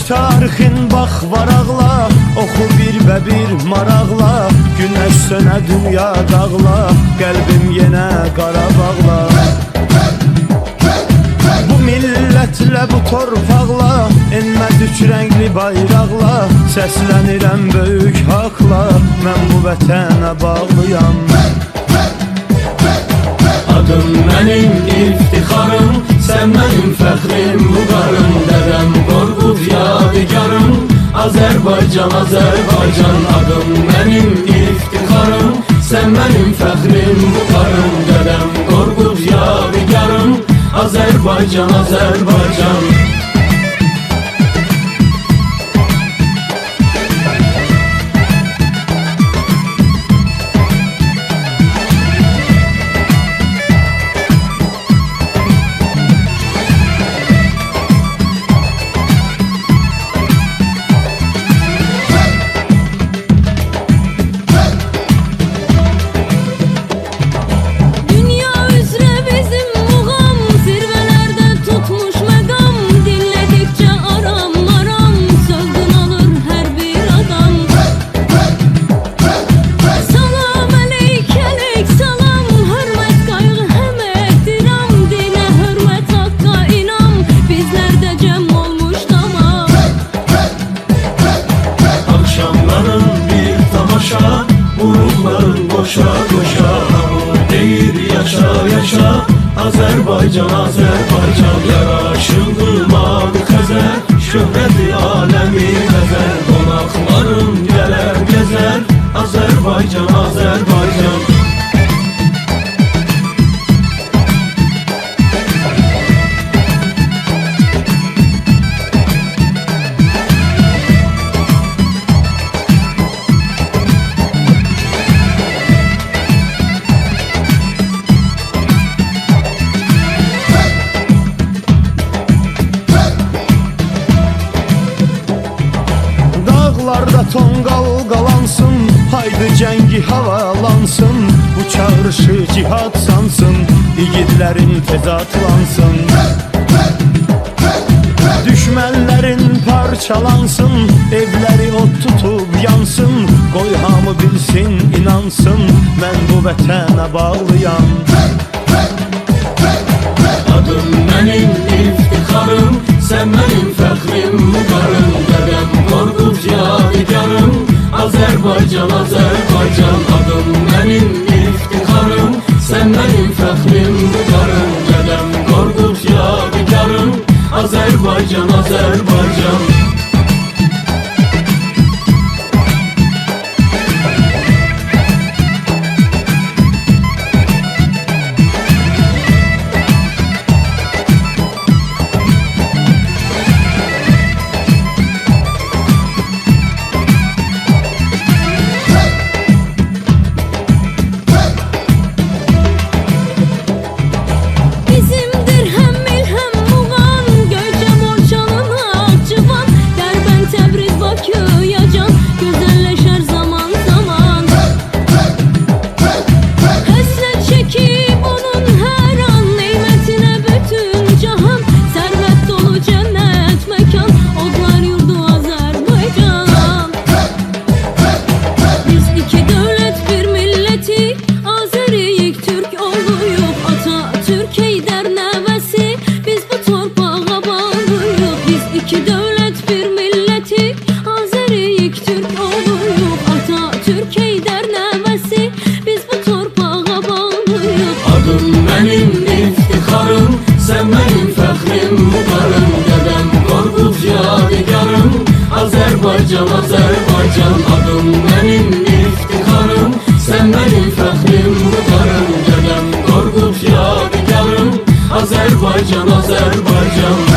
tarixin bax varaqla, oxu bir və bir maraqla. Günəş sönə dünya dağla, qəlbim yenə Qarabağla. Bu millətlə, bu torpaqla, enməz üç rəngli bayraqla. Səslənirəm böyük haqla, mən bu vətənə bağlıyam. Adım mənim iftixarım, sən mənim fəxrim, vüqarım. Dədəm Qorqud yadigarım, Azərbaycan, Azərbaycan. Adım mənim iftixarım, sən mənim fəxrim, vüqarım. Dədəm Qorqud yadigarım, Azərbaycan, Azərbaycan. Vururların boşa boşa, deyir yaşa yaşa, Azərbaycan, Azərbaycan. Yaraşıldı mavi xəzər, şöhrəti aləmi bəzər. Qonaqların gələr gəzər, Azərbaycan, Azərbaycan. Dağlarda tonqal qalansın, haydi cəngi havalansın. Bu çağrışı cihad sansın, igidlərin tez atlansın. Düşmənlərin parçalansın, evləri od tutub yansın. Qoy hamı bilsin, inansın, mən bu vətənə bağlıyam. Adım mənim iftixarım, sən mənim fəxrim, vüqarım. Dədəm Qorqud yadigarım, Azərbaycan, Azərbaycan. Adım mənim iftixarım, sən mənim fəxrim, vüqarım. Dədəm Qorqud yadigarım, Azərbaycan, Azərbaycan. Adım mənim iftixarım, sən mənim fəxrim, vüqarım. Dədəm Qorqud yadigarım, Azərbaycan, Azərbaycan. Adım mənim iftixarım, sən mənim fəxrim, vüqarım. Dədəm Qorqud yadigarım, Azərbaycan, Azərbaycan.